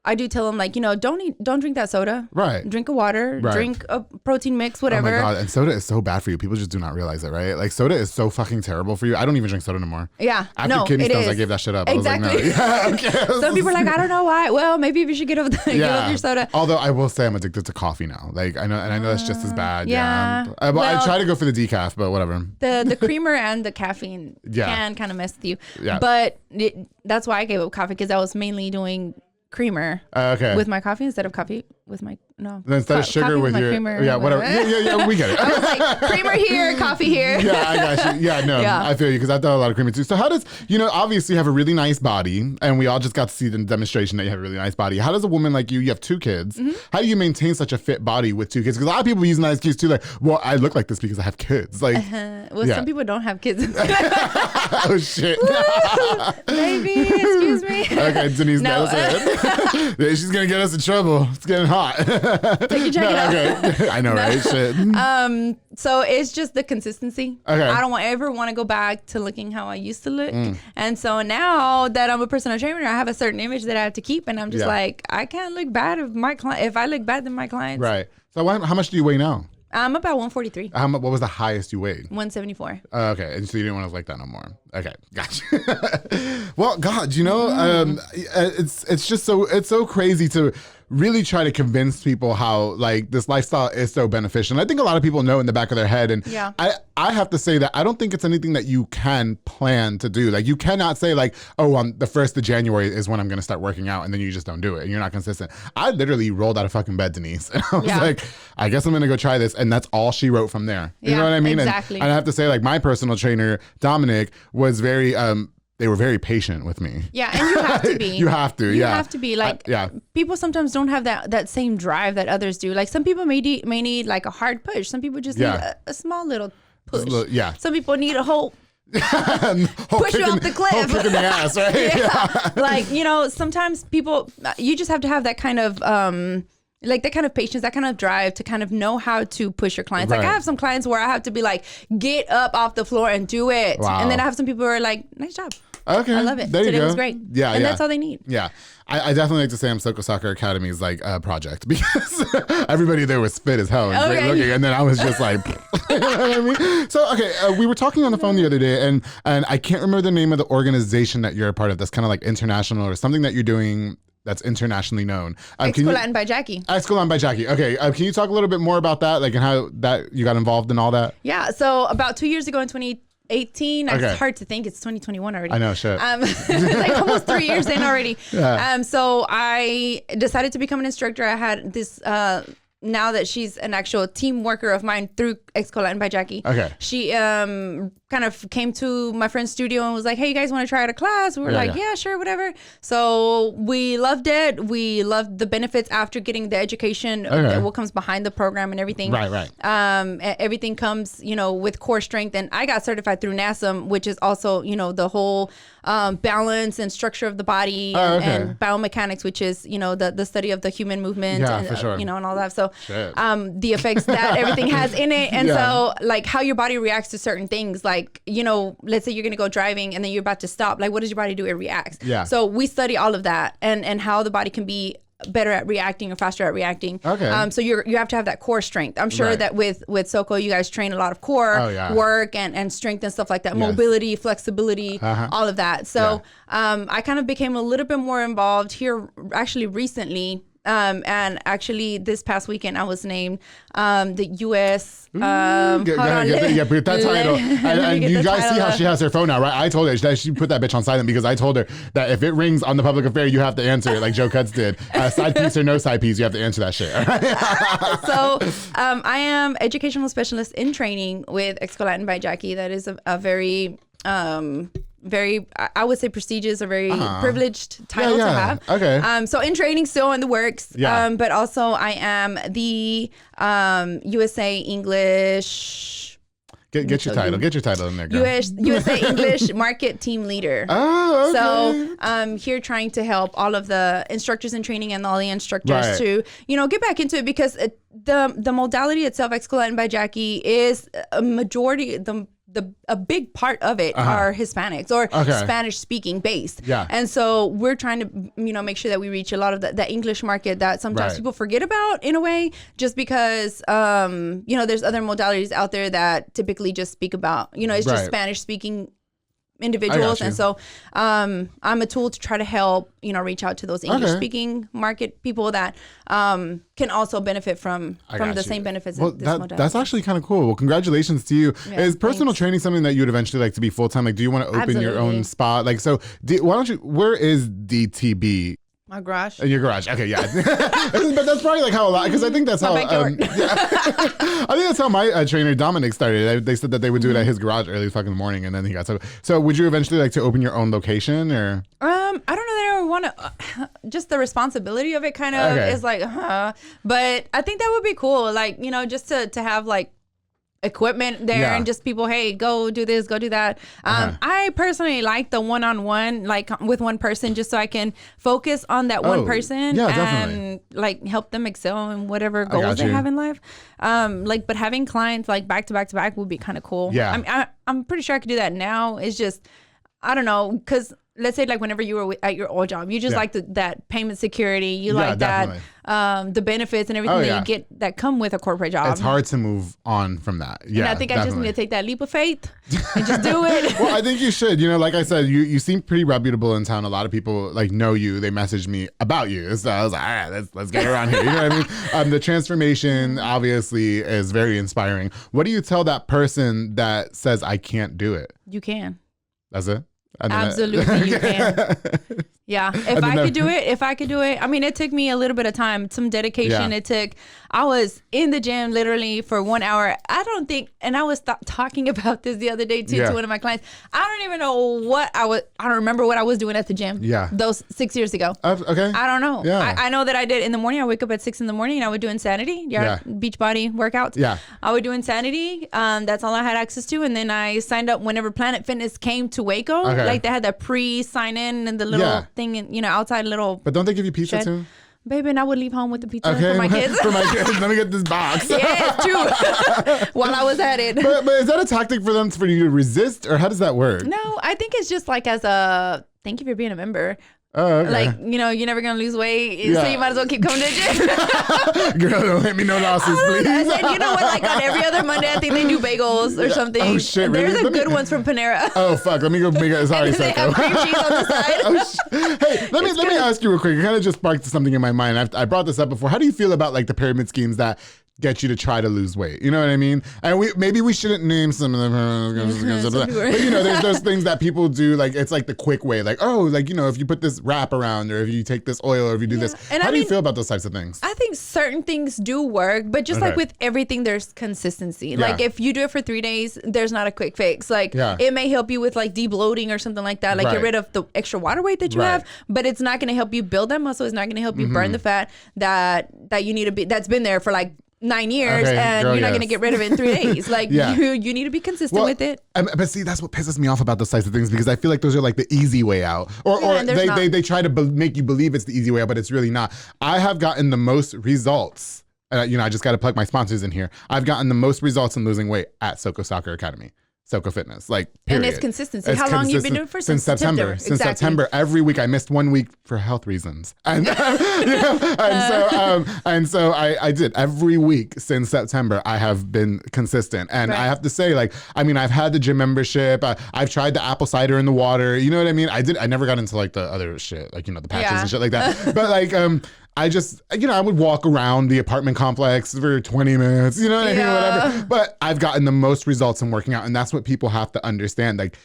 Speaker 2: I do tell them like, don't drink that soda.
Speaker 1: Right.
Speaker 2: Drink a water. Right. Drink a protein mix, whatever.
Speaker 1: Oh my God. And soda is so bad for you. People just do not realize it, right? Like soda is so fucking terrible for you. I don't even drink soda anymore.
Speaker 2: Yeah.
Speaker 1: After kidney stones, I gave that shit up.
Speaker 2: Exactly.
Speaker 1: I was like, no. Yeah, okay.
Speaker 2: Some people are like, I don't know why. Well, maybe you should give up your soda.
Speaker 1: Although I will say I'm addicted to coffee now. Like I know that's just as bad.
Speaker 2: Yeah.
Speaker 1: I try to go for the decaf, but whatever.
Speaker 2: The creamer and the caffeine can kind of mess with you. Yeah. But that's why I gave up coffee, because I was mainly doing creamer with my coffee instead of coffee with my
Speaker 1: instead of sugar with your creamer, whatever. Yeah, we get it.
Speaker 2: I was like, creamer here, coffee here.
Speaker 1: Yeah, I got you. Yeah, no, I feel you, because I've done a lot of creamer too. So how does, obviously you have a really nice body, and we all just got to see the demonstration that you have a really nice body. How does a woman like you have 2 kids, how do you maintain such a fit body with 2 kids? Because a lot of people use that excuse too, like, well, I look like this because I have kids. Like,
Speaker 2: some people don't have kids.
Speaker 1: Oh shit.
Speaker 2: Maybe, excuse me.
Speaker 1: Okay, Denise, she's gonna get us in trouble. It's getting hot.
Speaker 2: Take your jacket off.
Speaker 1: Okay. I know, right? Shit.
Speaker 2: So it's just the consistency.
Speaker 1: Okay.
Speaker 2: I don't ever want to go back to looking how I used to look. And so now that I'm a personal trainer, I have a certain image that I have to keep, and I'm just like, I can't look bad if I look bad than my clients.
Speaker 1: Right. So how much do you weigh now?
Speaker 2: I'm about 143.
Speaker 1: What was the highest you weighed?
Speaker 2: 174.
Speaker 1: Okay, and so you didn't want to like that no more. Okay, gotcha. Well, God, it's just so crazy to really try to convince people how like this lifestyle is so beneficial. And I think a lot of people know in the back of their head. And I have to say that I don't think it's anything that you can plan to do. Like you cannot say like, oh, on the 1st of January is when I'm going to start working out, and then you just don't do it and you're not consistent. I literally rolled out of fucking bed, Denise. And I was like, I guess I'm going to go try this. And that's all she wrote from there. You know what I mean?
Speaker 2: Exactly.
Speaker 1: And I have to say, like, my personal trainer, Dominic, was very, they were very patient with me.
Speaker 2: Yeah, and you have to be.
Speaker 1: You have to be.
Speaker 2: Like, people sometimes don't have that same drive that others do. Like, some people may need like a hard push. Some people just need a small little push. Some people need a whole push you off the cliff.
Speaker 1: Whole kick in the ass, right?
Speaker 2: Like, sometimes people, you just have to have that kind of, like that kind of patience, that kind of drive to kind of know how to push your clients. Like I have some clients where I have to be like, get up off the floor and do it. Wow. And then I have some people who are like, nice job.
Speaker 1: Okay.
Speaker 2: I love it.
Speaker 1: There
Speaker 2: Today was great.
Speaker 1: Yeah.
Speaker 2: And that's all they need.
Speaker 1: Yeah. I definitely like to say Soko Soccer Academy's like a project, because everybody there was fit as hell and great looking. And then I was just like, you know what I mean? So, okay. We were talking on the phone the other day, and I can't remember the name of the organization that you're a part of that's kind of like international or something that you're doing that's internationally known.
Speaker 2: Latin by Jackie.
Speaker 1: Latin by Jackie. Okay. Can you talk a little bit more about that, like, and how that you got involved in all that?
Speaker 2: Yeah. So about 2 years ago in 2018, it's hard to think it's 2021 already.
Speaker 1: I know, shit.
Speaker 2: Like almost 3 years in already. Yeah. So I decided to become an instructor. I had this, now that she's an actual team worker of mine through Latin by Jackie. Okay. She kind of came to my friend's studio and was like, hey, you guys want to try out a class? We were yeah, sure, whatever. So we loved it. We loved the benefits after getting the education, what comes behind the program and everything.
Speaker 1: Right.
Speaker 2: Everything comes, with core strength. And I got certified through NASM, which is also, the whole balance and structure of the body and biomechanics, which is, the study of the human movement and, for sure. And all that. So the effects that everything has in it. And so like how your body reacts to certain things, like, let's say you're going to go driving and then you're about to stop. Like, what does your body do? It reacts. Yeah. So we study all of that and how the body can be better at reacting or faster at reacting. Okay. So you have to have that core strength. I'm sure that with Soko, you guys train a lot of core work and strength and stuff like that. Yes. Mobility, flexibility, all of that. So I kind of became a little bit more involved here actually recently. And actually this past weekend I was named the U.S.
Speaker 1: Get that title. And you guys see how she has her phone now, right? I told her that she put that bitch on silent because I told her that if it rings on the public affair, you have to answer it like Joe Cutts did. Side piece or no side piece, you have to answer that shit.
Speaker 2: So I am educational specialist in training with Latin by Jackie. That is a very very, I would say prestigious or very privileged title to have. Okay. So in training, still in the works. Yeah. But also I am the USA English.
Speaker 1: Get your title. Get your title in there, girl.
Speaker 2: USA English Market Team Leader. Oh, okay. So I'm here trying to help all of the instructors in training and all the instructors to, get back into it, because the modality itself, Latin by Jackie, is a majority, the a big part of it are Hispanics or Spanish speaking based.
Speaker 1: Yeah.
Speaker 2: And so we're trying to, make sure that we reach a lot of the English market that sometimes people forget about in a way, just because, there's other modalities out there that typically just speak about, it's just Spanish speaking individuals. And so I'm a tool to try to help, reach out to those English speaking market people that can also benefit from the same benefits of this modality.
Speaker 1: That's actually kind of cool. Well, congratulations to you. Is personal training something that you would eventually like to be full-time? Like, do you want to open your own spot? Like, so why don't you, where is DTB?
Speaker 2: My garage.
Speaker 1: In your garage. Okay, yeah. But that's probably like how a lot, because I think that's how, I think that's how my trainer Dominic started. They said that they would do it at his garage early fucking morning, and then he got so would you eventually like to open your own location, or?
Speaker 2: I don't know that I would want to, just the responsibility of it kind of is like, but I think that would be cool. Like, just to have like equipment there and just people, hey, go do this, go do that. I personally like the one-on-one, like with one person, just so I can focus on that one person and like help them excel in whatever goals they have in life. But having clients like back to back to back would be kind of cool. Yeah. I'm pretty sure I could do that now. It's just, I don't know, because let's say like whenever you were at your old job, you just like that payment security, you like that the benefits and everything that you get that come with a corporate job.
Speaker 1: It's hard to move on from that. Yeah,
Speaker 2: and I think I just need to take that leap of faith and just do it.
Speaker 1: Well, I think you should. Like I said, you seem pretty reputable in town. A lot of people like know you. They messaged me about you, so I was like, all right, let's get around here. You know what I mean? The transformation obviously is very inspiring. What do you tell that person that says I can't do it?
Speaker 2: You can.
Speaker 1: That's it?
Speaker 2: Absolutely, you can. Yeah, if I could do it. I mean, it took me a little bit of time, some dedication. I was in the gym literally for 1 hour. I don't think, and I was talking about this the other day too to one of my clients. I don't even know I don't remember what I was doing at the gym. Yeah. Those 6 years ago.
Speaker 1: Okay.
Speaker 2: I don't know. Yeah. I know that I did in the morning. I wake up at 6 a.m. and I would do Insanity. Beach body workouts. Yeah. I would do Insanity. That's all I had access to. And then I signed up whenever Planet Fitness came to Waco. Okay. Like they had that pre-sign in and the little thing, and outside little.
Speaker 1: But don't they give you pizza
Speaker 2: shed
Speaker 1: too?
Speaker 2: Baby, and I would leave home with the pizza for my kids.
Speaker 1: For my kids, let me get this box.
Speaker 2: Yeah, it's true. While I was at it.
Speaker 1: But is that a tactic for you to resist, or how does that work?
Speaker 2: No, I think it's just like as a thank you for being a member.
Speaker 1: Oh, okay.
Speaker 2: Like, you're never going to lose weight, so you might as well keep coming to the gym.
Speaker 1: Girl, don't let me know losses, please.
Speaker 2: And then, you know what, like on every other Monday, I think they do bagels or something.
Speaker 1: Oh, shit, really?
Speaker 2: There's good ones from Panera.
Speaker 1: Oh, fuck, let me go make it. Sorry,
Speaker 2: they have cream cheese on the side.
Speaker 1: Hey, let me ask you real quick. It kind of just sparked something in my mind. I brought this up before. How do you feel about like the pyramid schemes that get you to try to lose weight? You know what I mean? And maybe we shouldn't name some of them. But there's those things that people do, like it's like the quick way, like, oh, like, if you put this wrap around, or if you take this oil, or if you do this. And how do you feel about those types of things?
Speaker 2: I think certain things do work, but just like with everything, there's consistency. Like if you do it for 3 days, there's not a quick fix. Like it may help you with like de-bloating or something like that, like get rid of the extra water weight that you have, but it's not going to help you build that muscle. It's not going to help you burn the fat that you need to be, that's been there for like 9 years, and you're not going to get rid of it in 3 days. Like you need to be consistent with it.
Speaker 1: But see, that's what pisses me off about those types of things, because I feel like those are like the easy way out, or they try to make you believe it's the easy way out, but it's really not. I have gotten the most results. I just got to plug my sponsors in here. I've gotten the most results in losing weight at Soko Soccer Academy. Soko Fitness, like, period.
Speaker 2: And it's consistency. How long have you been doing it for?
Speaker 1: Since September. Since September, every week. I missed 1 week for health reasons, and so I did every week since September. I have been consistent, and I have to say, like, I mean, I've had the gym membership. I've tried the apple cider in the water. You know what I mean? I never got into like the other shit, like the patches and shit like that. But like, I just, I would walk around the apartment complex for 20 minutes, whatever. But I've gotten the most results in working out, and that's what people have to understand. Like,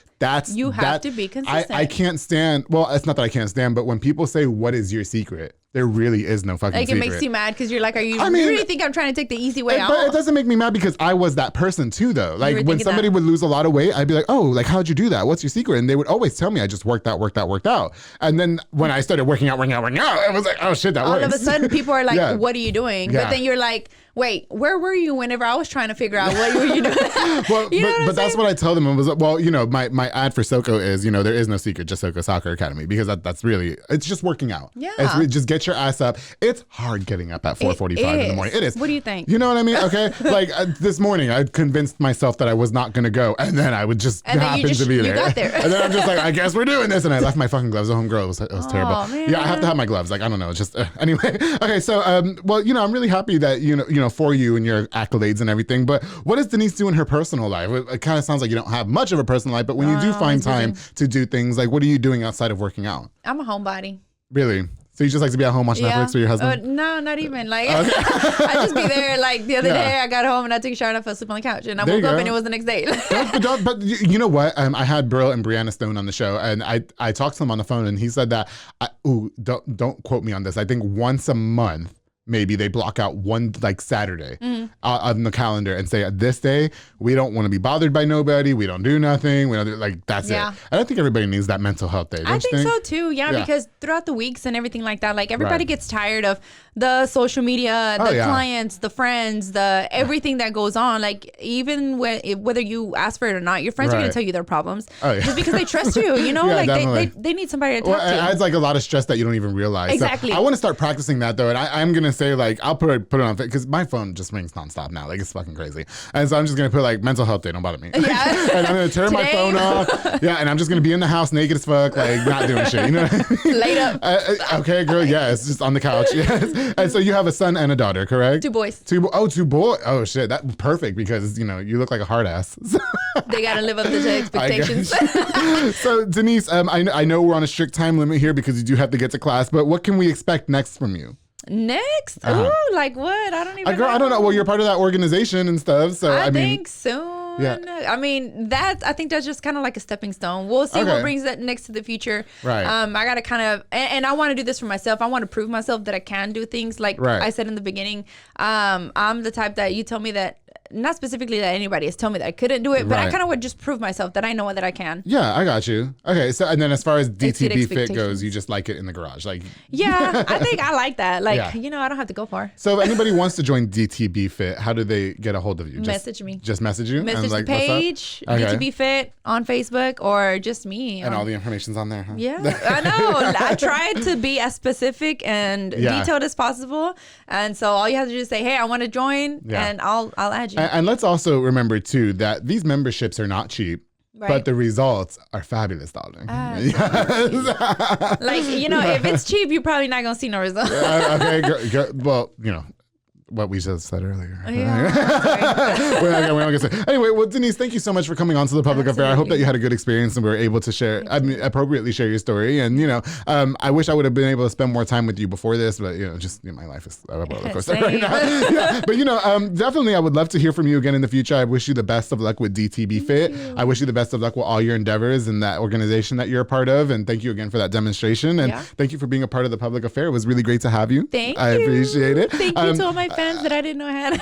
Speaker 2: you have to be consistent.
Speaker 1: I can't stand, well, it's not that I can't stand, but when people say, what is your secret? There really is no fucking secret.
Speaker 2: Like, it makes you mad because you're like, you really think I'm trying to take the easy way out?
Speaker 1: But it doesn't make me mad because I was that person too, though. Like, when somebody would lose a lot of weight, I'd be like, oh, like, how'd you do that? What's your secret? And they would always tell me I just worked out. And then when I started working out, I was like, oh shit, that works.
Speaker 2: All of a sudden, people are like, what are you doing? But then you're like, wait, where were you whenever I was trying to figure out what were you doing?
Speaker 1: Well, but that's what I tell them. It was, well, you know, my ad for SoCo is, you know, there is no secret, just SoCo Soccer Academy, because that's really, it's just working out.
Speaker 2: Yeah.
Speaker 1: It's really, just get your ass up. It's hard getting up at 4:45 in the morning. It is.
Speaker 2: What do you think?
Speaker 1: You know what I mean? Okay. Like this morning, I convinced myself that I was not going to go, and then I would just happen to be there.
Speaker 2: You got there.
Speaker 1: And then I'm just like, I guess we're doing this, and I left my fucking gloves at home. Girl, it was terrible.
Speaker 2: Man.
Speaker 1: Yeah, I have to have my gloves. Like, I don't know. It's just anyway. Okay, so well, you know, I'm really happy that you know for you and your accolades and everything. But what does Denise do in her personal life? It kind of sounds like you don't have much of a personal life, but when you do find time to do things, like what are you doing outside of working out?
Speaker 2: I'm a homebody.
Speaker 1: Really? So you just like to be at home watching Netflix with your husband?
Speaker 2: No, not even. Like, I just be there. Like the other day, I got home and I took a shower and I fell asleep on the couch, and I woke up and it was the next day.
Speaker 1: but you know what? I had Brill and Brianna Stone on the show, and I talked to him on the phone, and he said that, don't quote me on this. I think once a month, maybe they block out one like Saturday on the calendar and say, this day, we don't want to be bothered by nobody. We don't do nothing. We don't do, like, that's it. And I think everybody needs that mental health day.
Speaker 2: I think so too. Yeah, because throughout the weeks and everything like that, like everybody gets tired of the social media, the clients, the friends, the everything that goes on. Like even whether you ask for it or not, your friends are going to tell you their problems just because they trust you, you know, like they need somebody to talk to.
Speaker 1: It adds like a lot of stress that you don't even realize.
Speaker 2: Exactly.
Speaker 1: So I want to start practicing that though. And I'm going to say, like, I'll put it on, because my phone just rings nonstop now. Like, it's fucking crazy. And so I'm just going to put like mental health day, don't bother me. Yeah. And I'm going to turn my phone off. Yeah. And I'm just going to be in the house naked as fuck, like not doing shit. You know what I mean?
Speaker 2: Laid up.
Speaker 1: Okay, girl. Yes. Just on the couch. Yes. And so you have a son and a daughter, correct?
Speaker 2: 2 boys.
Speaker 1: Two boys. Oh shit. That's perfect, because, you know, you look like a hard ass.
Speaker 2: They got to live up to the expectations.
Speaker 1: So Denise, I know we're on a strict time limit here because you do have to get to class, but what can we expect next from you?
Speaker 2: Next? Ooh, like what? I don't even know.
Speaker 1: I don't know. Well, you're part of that organization and stuff. So I mean,
Speaker 2: think soon. Yeah. I mean, I think that's just kind of like a stepping stone. We'll see what brings that next to the future. Right. I got to kind of, and I want to do this for myself. I want to prove myself that I can do things. Like I said in the beginning, I'm the type that you tell me that, not specifically that anybody has told me that I couldn't do it, but I kind of would just prove myself that I know that I can.
Speaker 1: Yeah, I got you. Okay, so and then as far as DTB Fit goes, you just like it in the garage, like.
Speaker 2: Yeah, I think I like that. Like, you know, I don't have to go far.
Speaker 1: So if anybody wants to join DTB Fit, how do they get a hold of you?
Speaker 2: Message me.
Speaker 1: Just message you?
Speaker 2: Message the page, DTB Fit on Facebook, or just me.
Speaker 1: And all the information's on there, huh?
Speaker 2: Yeah, I know. I tried to be as specific and detailed as possible. And so all you have to do is say, hey, I want to join, and I'll add you.
Speaker 1: And let's also remember too that these memberships are not cheap, but the results are fabulous, darling. Yes.
Speaker 2: Like, you know, if it's cheap, you're probably not gonna see no results.
Speaker 1: Okay, well, you know what we just said earlier.
Speaker 2: Yeah.
Speaker 1: We're not gonna say. Anyway, well, Denise, thank you so much for coming on to the Public Affair. I hope that you had a good experience and we were able to share, appropriately share your story. And, you know, I wish I would have been able to spend more time with you before this, but, you know, just my life is a roller coaster right now. But, you know, definitely I would love to hear from you again in the future. I wish you the best of luck with DTB Fit. I wish you the best of luck with all your endeavors and that organization that you're a part of. And thank you again for that demonstration. And thank you for being a part of the Public Affair. It was really great to have you.
Speaker 2: I
Speaker 1: appreciate it.
Speaker 2: Thank you to all my fans that I didn't know I had.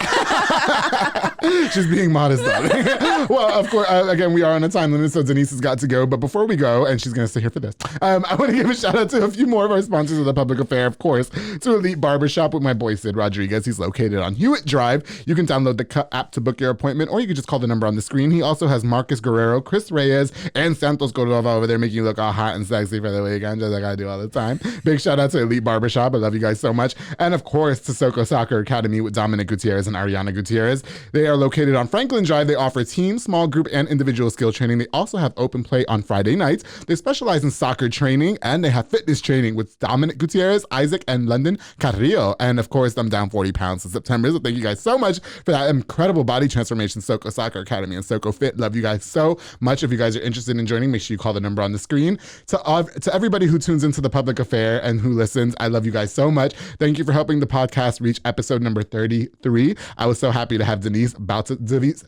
Speaker 1: She's being modest. Well, of course, again, we are on a time limit, so Denise has got to go. But before we go, and she's going to stay here for this, I want to give a shout out to a few more of our sponsors of the Public Affair, of course, to Elite Barbershop with my boy Sid Rodriguez. He's located on Hewitt Drive. You can download the Cut app to book your appointment, or you can just call the number on the screen. He also has Marcus Guerrero, Chris Reyes, and Santos Cordova over there making you look all hot and sexy for the weekend, just like I do all the time. Big shout out to Elite Barbershop. I love you guys so much. And of course, to SoCo Soccer Academy with Dominic Gutierrez and Ariana Gutierrez. They are located on Franklin Drive. They offer team, small group, and individual skill training. They also have open play on Friday nights. They specialize in soccer training, and they have fitness training with Dominic Gutierrez, Isaac, and London Carrillo. And of course, I'm down 40 pounds in September. So thank you guys so much for that incredible body transformation, SoCo Soccer Academy and SoCo Fit. Love you guys so much. If you guys are interested in joining, make sure you call the number on the screen. To everybody who tunes into the Public Affair and who listens, I love you guys so much. Thank you for helping the podcast reach episode number 33. I was so happy to have Denise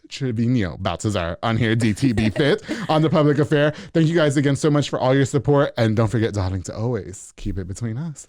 Speaker 1: Trevino Baltazar on here, DTB Fit, on the Public Affair. Thank you guys again so much for all your support. And don't forget, darling, to always keep it between us.